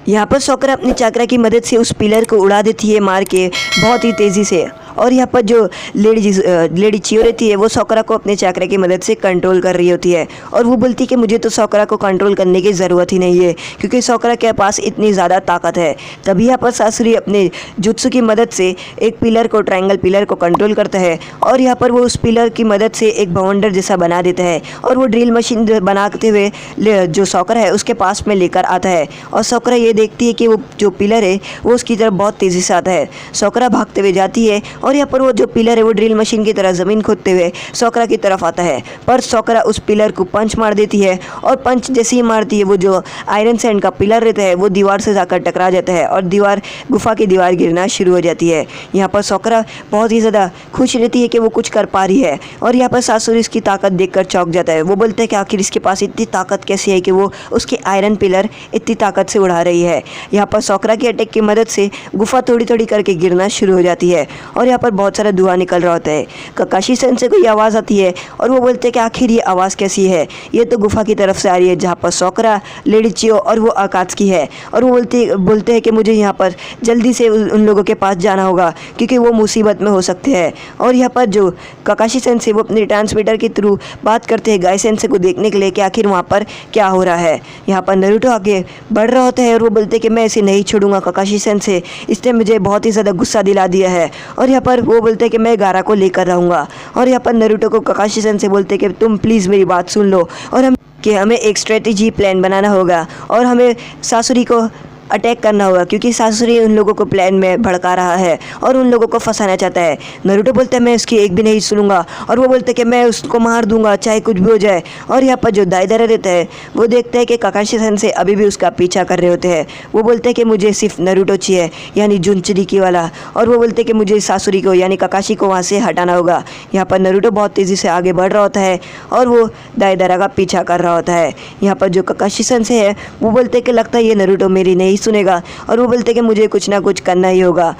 यहाँ पर सोकरा अपनी चाकरा की मदद से उस पिलर को उड़ा देती है मार के बहुत ही तेज़ी से। और यहाँ पर जो लेडी चियो रहती है वो सोकरा को अपने चाकरा की मदद से कंट्रोल कर रही होती है। और वो बोलती है कि मुझे तो सोकरा को कंट्रोल करने की ज़रूरत ही नहीं है क्योंकि सोकरा के पास इतनी ज़्यादा ताकत है। तभी यहाँ पर सासुरी अपने जुत्सु की मदद से एक पिलर को, ट्रायंगल पिलर को कंट्रोल करता है और यहाँ पर वो उस पिलर की मदद से एक बवंडर जैसा बना देता है और वो ड्रिल मशीन बनाते हुए जो सोकरा है उसके पास में लेकर आता है। और सोकरा ये देखती है कि वो जो पिलर है वो उसकी तरफ बहुत तेज़ी से आता है। सोकरा भागते हुए जाती है और यहाँ पर वो जो पिलर है वो ड्रिल मशीन की तरह ज़मीन खोदते हुए सोकरा की तरफ आता है, पर सोकरा उस पिलर को पंच मार देती है और पंच जैसे ही मारती है वो जो आयरन सैंड का पिलर रहता है वो दीवार से जाकर टकरा जाता है और गुफा की दीवार गिरना शुरू हो जाती है। यहाँ पर सोकरा बहुत ही ज़्यादा खुश रहती है कि वो कुछ कर पा रही है और यहाँ पर सासुरी इसकी ताकत देखकर चौंक जाता है। वो बोलते हैं कि आखिर इसके पास इतनी ताकत कैसी है कि वो उसकी आयरन पिलर इतनी ताकत से उड़ा रही है। यहाँ पर सोकरा की अटैक की मदद से गुफा थोड़ी थोड़ी करके गिरना शुरू हो जाती है और यहाँ पर बहुत सारा धुआं निकल रहा होता है। ककाशी सन से कोई आवाज़ आती है और वो बोलते हैं कि आखिर ये आवाज़ कैसी है, ये तो गुफा की तरफ से आ रही है जहाँ पर सोकरा, लेडी चियो और वो आकात्सुकी है। और वो बोलते हैं कि मुझे यहाँ पर जल्दी से उन लोगों के पास जाना होगा क्योंकि वो मुसीबत में हो सकते हैं। और यहाँ पर जो ककाशी सन से वो अपने ट्रांसमीटर के थ्रू बात करते हैं गाय सेंसे को देखने के लिए कि आखिर वहाँ पर क्या हो रहा है। यहाँ पर नारुतो आगे बढ़ रहा होता है और वो बोलते हैं कि मैं इसे नहीं छोड़ूंगा ककाशी सन से, इसने मुझे बहुत ही ज़्यादा गुस्सा दिला दिया है। और यहाँ पर वो बोलते हैं कि मैं गारा को लेकर रहूँगा। और यहाँ पर नारुतो को ककाशी सन से बोलते हैं कि तुम प्लीज़ मेरी बात सुन लो और हमें एक स्ट्रेटेजी प्लान बनाना होगा और हमें सासुरी को अटैक करना होगा क्योंकि सासुरी उन लोगों को प्लान में भड़का रहा है और उन लोगों को फंसाना चाहता है। नारुतो बोलता है मैं इसकी एक भी नहीं सुनूंगा और वो बोलते हैं कि मैं उसको मार दूंगा चाहे कुछ भी हो जाए। और यहाँ पर जो दाइदारा रहता है वो देखता है कि ककाशी सन से अभी भी उसका पीछा कर रहे होते हैं। वो बोलते हैं कि मुझे सिर्फ नारुतो चाहिए यानी जुनचुरिकी वाला, और वो बोलते हैं कि मुझे सासुरी को यानी ककाशी को वहाँ से हटाना होगा। यहाँ पर नारुतो बहुत तेज़ी से आगे बढ़ रहा होता है और वो दाइदारा का पीछा कर रहा होता है। यहाँ पर जो ककाशी सन से है वो बोलते हैं कि लगता है ये नारुतो मेरी नहीं सुनेगा और वो बोलते हैं कि मुझे कुछ ना कुछ करना ही होगा।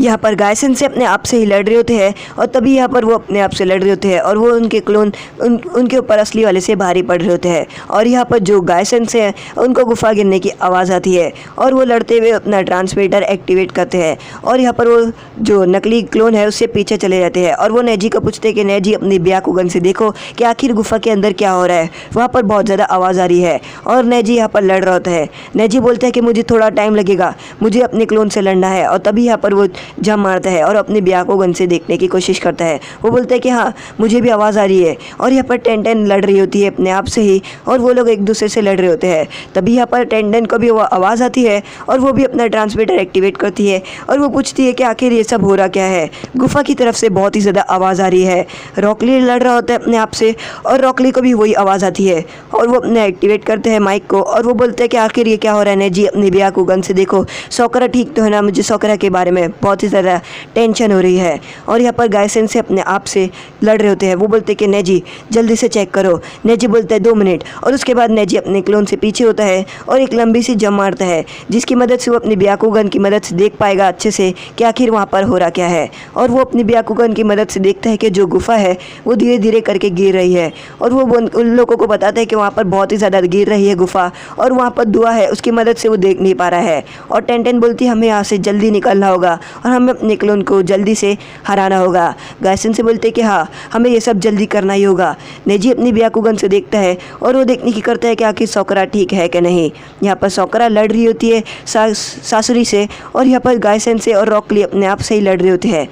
यहाँ पर गाय सेंसे अपने आप से ही लड़ रहे होते हैं और तभी यहाँ पर वो अपने आप से लड़ रहे होते हैं और वो उनके क्लोन उनके ऊपर असली वाले से भारी पड़ रहे होते हैं। और यहाँ पर जो गाय सेंसे हैं उनको गुफा गिरने की आवाज़ आती है और वो लड़ते हुए अपना ट्रांसमीटर एक्टिवेट करते हैं और यहाँ पर वो जो नकली क्लोन है उससे पीछे चले जाते हैं और वो नेजी को पूछते हैं कि नेजी अपनी ब्याकुगन से देखो कि आखिर गुफा के अंदर क्या हो रहा है। वहाँ पर बहुत ज़्यादा आवाज़ आ रही है और नेजी यहाँ पर लड़ रहा होता है। नेजी बोलता है कि मुझे थोड़ा टाइम लगेगा, मुझे अपने क्लोन से लड़ना है। और तभी यहाँ पर वो जंप मारता है और अपनी ब्याकुगन से देखने की कोशिश करता है। वो बोलता है कि हाँ मुझे भी आवाज़ आ रही है। और यहाँ पर टेंटेन लड़ रही होती है अपने आप से ही और वो लोग एक दूसरे से लड़ रहे होते हैं। तभी यहाँ पर टेंटेन को भी वो आवाज़ आती है और वो भी अपना ट्रांसमीटर एक्टिवेट करती है और वो पूछती है कि आखिर ये सब हो रहा क्या है। गुफा की तरफ से बहुत ही ज़्यादा आवाज़ आ रही है। रॉकली लड़ रहा होता है अपने आप से और रॉकली को भी वही आवाज़ आती है और वो अपना एक्टिवेट करते हैं माइक को और वो बोलते हैं कि आखिर ये क्या हो रहा है। नेजी अपनी ब्याकुगन से देखो सोकरा ठीक तो है ना, मुझे सोकरा के बारे में बहुत ही ज़्यादा टेंशन हो रही है। और यहाँ पर गाय सेंसे अपने आप से लड़ रहे होते हैं। वो बोलते हैं कि नेजी जल्दी से चेक करो। नेजी बोलता है 2 मिनट और उसके बाद नेजी अपने क्लोन से पीछे होता है और एक लंबी सी जंप मारता है जिसकी मदद से वो अपनी ब्याकुगन की मदद से देख पाएगा अच्छे से कि आखिर वहाँ पर हो रहा क्या है। और वो अपनी ब्याकुगन की मदद से देखता है कि जो गुफा है वो धीरे धीरे करके गिर रही है और वो उन लोगों को बताता है कि वहाँ पर बहुत ही ज़्यादा गिर रही है गुफा और वहाँ पर दुआ है उसकी मदद से वो देख नहीं पा रहा है। और टेंटेन बोलती है हमें यहाँ से जल्दी निकलना होगा और हमें अपने क्लोन को जल्दी से हराना होगा। गायसन से बोलते हैं कि हाँ हमें ये सब जल्दी करना ही होगा। नेजी अपनी ब्याकुगन से देखता है और वो देखने की करता है कि आखिर सोकरा ठीक है कि नहीं। यहाँ पर सोकरा लड़ रही होती है सासुरी से और यहाँ पर गायसन से और रॉकली अपने आप से ही लड़ रहे होते हैं।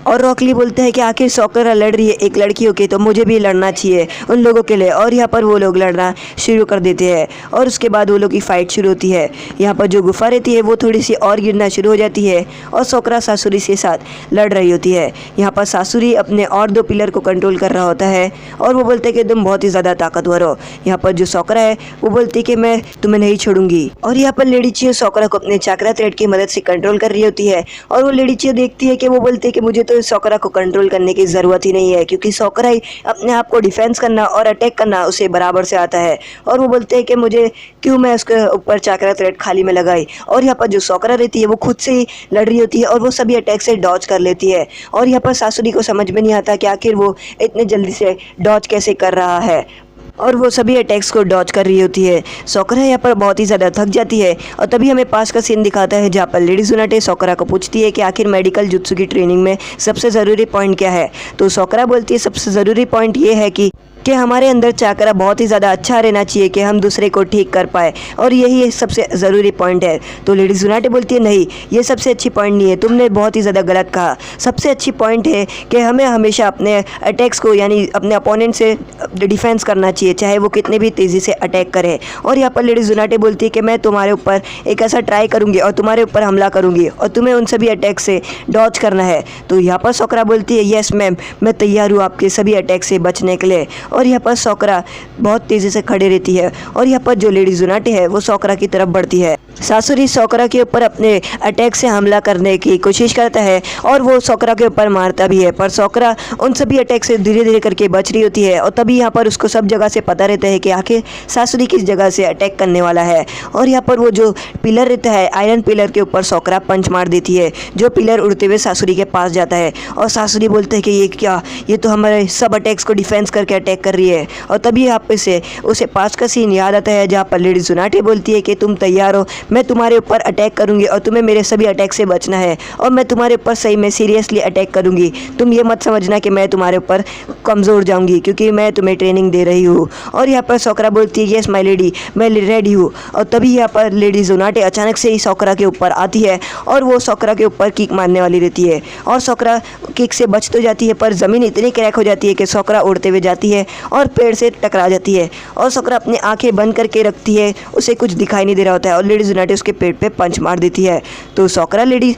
और रॉकली बोलते हैं कि आखिर सोकरा लड़ रही है एक लड़की होके तो मुझे भी लड़ना चाहिए उन लोगों के लिए। और यहाँ पर वो लोग लड़ना शुरू कर देते हैं और उसके बाद वो लोग की फ़ाइट शुरू होती है। यहाँ पर जो गुफा रहती है वो थोड़ी सी और गिरना शुरू हो जाती है और सोकरा सासुरी के साथ लड़ रही होती है। यहाँ पर सासुरी अपने और 2 पिलर को कंट्रोल कर रहा होता है और वो बोलते हैं कि तुम बहुत ही ज़्यादा ताकतवर हो। यहाँ पर जो सोकरा है वो बोलती है कि मैं तुम्हें नहीं छोड़ूंगी। और यहाँ पर लेडी चियो सोकरा को अपने चाकरा थ्रेड की मदद से कंट्रोल कर रही होती है और वो लेडी चियो देखती है कि वो बोलती है कि मुझे तो सोकरा को कंट्रोल करने की ज़रूरत ही नहीं है क्योंकि सोकरा ही अपने आप को डिफेंस करना और अटैक करना उसे बराबर से आता है। और वो बोलते हैं कि मुझे क्यों मैं उसके ऊपर चाकरा थ्रेड खाली में लगाई। और यहाँ पर जो सोकरा रहती है वो खुद से ही लड़ रही होती है और वो सभी अटैक से डॉज कर लेती है। और यहाँ पर सासुरी को समझ में नहीं आता कि आखिर वो इतने जल्दी से डॉज कैसे कर रहा है। और वो सभी अटैक्स को डॉज कर रही होती है। सोकरा यहाँ पर बहुत ही ज़्यादा थक जाती है और तभी हमें पास का सीन दिखाता है जहाँ पर लेडी जुनाटे सोकरा को पूछती है कि आखिर मेडिकल जुत्सु की ट्रेनिंग में सबसे ज़रूरी पॉइंट क्या है। तो सोकरा बोलती है सबसे ज़रूरी पॉइंट ये है कि हमारे अंदर चाकरा बहुत ही ज़्यादा अच्छा रहना चाहिए कि हम दूसरे को ठीक कर पाए, और यही सबसे ज़रूरी पॉइंट है। तो लेडी जुनाटे बोलती है नहीं, ये सबसे अच्छी पॉइंट नहीं है, तुमने बहुत ही ज़्यादा गलत कहा। सबसे अच्छी पॉइंट है कि हमें हमेशा अपने अटैक्स को यानी अपने अपोनेंट से डिफेंस करना चाहिए, चाहे वो कितने भी तेज़ी से अटैक करे। और यहाँ पर लेडी जुनाटे बोलती है कि मैं तुम्हारे ऊपर एक ऐसा ट्राई करूँगी और तुम्हारे ऊपर हमला करूँगी और तुम्हें उन सभी अटैक से डॉज करना है। तो यहाँ पर सोकरा बोलती है यस मैम, मैं तैयार हूँ आपके सभी अटैक से बचने के लिए। और यहाँ पर सोकरा बहुत तेज़ी से खड़ी रहती है और यहाँ पर जो लेडी जुनाटे है वो सोकरा की तरफ बढ़ती है। सासुरी सोकरा के ऊपर अपने अटैक से हमला करने की कोशिश करता है और वो सोकरा के ऊपर मारता भी है, पर सोकरा उन सभी अटैक से धीरे धीरे करके बच रही होती है। और तभी यहाँ पर उसको सब जगह से पता रहता है कि आखिर सासुरी किस जगह से अटैक करने वाला है। और यहाँ पर वो जो पिलर रहता है, आयरन पिलर के ऊपर सोकरा पंच मार देती है, जो पिलर उड़ते हुए सासुरी के पास जाता है। और सासुरी बोलते हैं कि ये क्या, ये तो हमारे सब अटैक्स को डिफेंस करके अटैक कर रही है। और तभी यहाँ पे से उसे पास का सीन याद आता है जहाँ पर लेडी जुनाटे बोलती है कि तुम तैयार हो, मैं तुम्हारे ऊपर अटैक करूंगी और तुम्हें मेरे सभी अटैक से बचना है, और मैं तुम्हारे ऊपर सही में सीरियसली अटैक करूंगी। तुम ये मत समझना कि मैं तुम्हारे ऊपर कमज़ोर जाऊंगी, क्योंकि मैं तुम्हें ट्रेनिंग दे रही हूँ। और यहाँ पर सोकरा बोलती है यस माय लेडी, मैं रेडी हूँ। और तभी यहाँ पर लेडी जुनाटे अचानक से ही सोकरा के ऊपर आती है और वो सोकरा के ऊपर किक मारने वाली रहती है। और सोकरा किक से बच तो जाती है, पर ज़मीन इतनी क्रैक हो जाती है कि सोकरा उड़ते हुए जाती है और पेड़ से टकरा जाती है। और सोकरा अपनी आंखें बंद करके रखती है, उसे कुछ दिखाई नहीं दे रहा होता है, और लेडी जुनाटे उसके पेट पे पंच मार देती है। तो सोकरा लेडी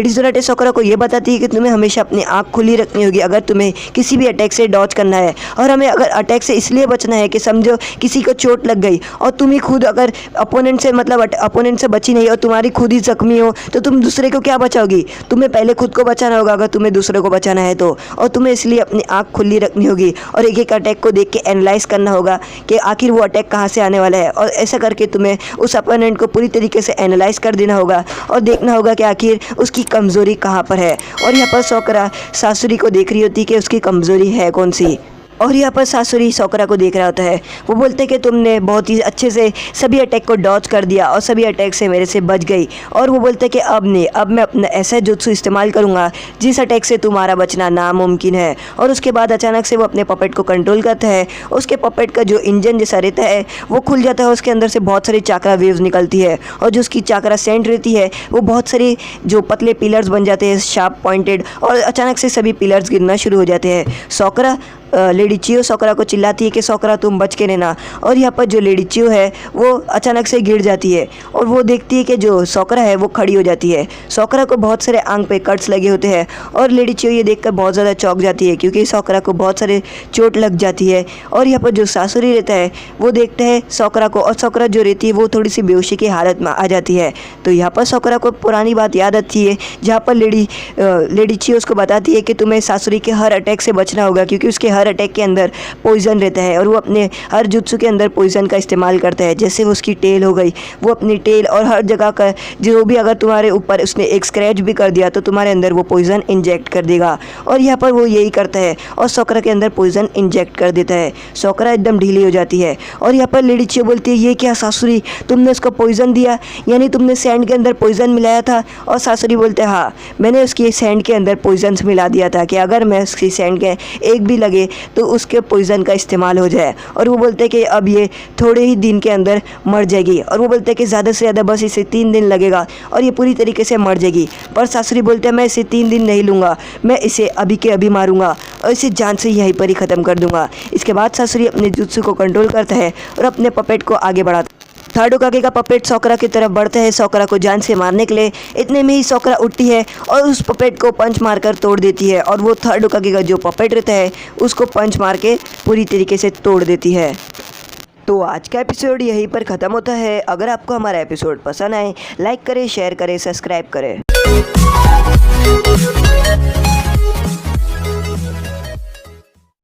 जुनाटे सोकरा को ये बताती है कि तुम्हें हमेशा अपनी आंख खुली रखनी होगी अगर तुम्हें किसी भी अटैक से डॉज करना है। और हमें अगर अटैक से इसलिए बचना है कि समझो किसी को चोट लग गई और तुम ही खुद अगर अपोनेंट से बची नहीं और तुम्हारी खुद ही जख्मी हो, तो तुम दूसरे को क्या बचाओगी? तुम्हें पहले खुद को बचाना होगा अगर तुम्हें दूसरे को बचाना है तो। और तुम्हें इसलिए अपनी आंख खुली रखनी होगी और एक एक अटैक को देख के एनालाइज करना होगा कि आखिर वो अटैक कहाँ से आने वाला है। और ऐसा करके तुम्हें उस अपोनेंट को पूरी तरीके से एनालाइज कर देना होगा और देखना होगा कि आखिर उसकी कमज़ोरी कहाँ पर है। और यहाँ पर सोकरा सासुरी को देख रही होती कि उसकी कमज़ोरी है कौन सी। और यहाँ पर सासुरी सोकरा को देख रहा होता है। वो बोलते हैं कि तुमने बहुत ही अच्छे से सभी अटैक को डॉज कर दिया और सभी अटैक से मेरे से बच गई। और वो बोलते हैं कि अब नहीं, अब मैं अपना ऐसा जुत्सु इस्तेमाल करूँगा जिस अटैक से तुम्हारा बचना नामुमकिन है। और उसके बाद अचानक से वो अपने पपेट को कंट्रोल करता है। उसके पपेट का जो इंजन जैसा रहता है वो खुल जाता है, उसके अंदर से बहुत सारी चाकरा वेव्स निकलती है और जो उसकी चाकरा सेंट रहती है वो बहुत सारी जो पतले पिलर्स बन जाते हैं शार्प पॉइंटेड, और अचानक से सभी पिलर्स गिरना शुरू हो जाते हैं। सोकरा लेडी चियो सोकरा को चिल्लाती है कि सोकरा तुम बच के रहना। और यहाँ पर जो लेडी चियो है वो अचानक से गिर जाती है और वो देखती है कि जो सोकरा है वो खड़ी हो जाती है। सोकरा को बहुत सारे आंख पे कट्स लगे होते हैं और लेडी चियो ये देखकर बहुत ज़्यादा चौंक जाती है, क्योंकि सोकरा को बहुत सारे चोट लग जाती है। और यहाँ पर जो सासुरी रहता है वो देखता है सोकरा को, और सोकरा जो रहती है वो थोड़ी सी बेहोशी की हालत में आ जाती है। तो यहाँ पर सोकरा को पुरानी बात याद आती है जहाँ पर लेडी चियो उसको बताती है कि तुम्हें सासुरी के हर अटैक से बचना होगा, क्योंकि उसके हर अटैक के अंदर पॉइजन रहता है और वो अपने हर जुत्सु के अंदर पॉइजन का इस्तेमाल करता है। जैसे उसकी टेल हो गई, वो अपनी टेल और हर जगह का जो भी अगर तुम्हारे ऊपर उसने एक स्क्रैच भी कर दिया तो तुम्हारे अंदर वो पॉइजन इंजेक्ट कर देगा। और यहाँ पर वो यही करता है और सोकरा के अंदर पॉइजन इंजेक्ट कर देता है। सोकरा एकदम ढीली हो जाती है। और यहाँ पर लेडी चियो बोलती है ये क्या सासुरी, तुमने उसको पॉइजन दिया, यानी तुमने सैंड के अंदर पॉइजन मिलाया था? और सासुरी बोलते हैं हाँ, मैंने उसकी सैंड के अंदर पॉइजन मिला दिया था कि अगर मैं उसकी सैंड के एक भी लगे तो उसके पॉइजन का इस्तेमाल हो जाए। और वो बोलते हैं कि अब ये थोड़े ही दिन के अंदर मर जाएगी। और वो बोलते हैं कि ज़्यादा से ज़्यादा बस इसे 3 दिन लगेगा और ये पूरी तरीके से मर जाएगी। पर सासुरी बोलते हैं मैं इसे 3 दिन नहीं लूँगा, मैं इसे अभी के अभी मारूंगा और इसे जान से यहीं पर ही ख़त्म कर दूंगा। इसके बाद सासुरी अपने जुत्सु को कंट्रोल करता है और अपने पपेट को आगे बढ़ाता है। थर्ड होकागे का पपेट सोकरा की तरफ बढ़ता है सोकरा को जान से मारने के लिए। इतने में ही सोकरा उठती है और उस पपेट को पंच मारकर तोड़ देती है, और वो थर्ड होकागे का जो पपेट रहता है उसको पंच मार के पूरी तरीके से तोड़ देती है। तो आज का एपिसोड यहीं पर ख़त्म होता है। अगर आपको हमारा एपिसोड पसंद आए, लाइक करें, शेयर करें, सब्सक्राइब करें।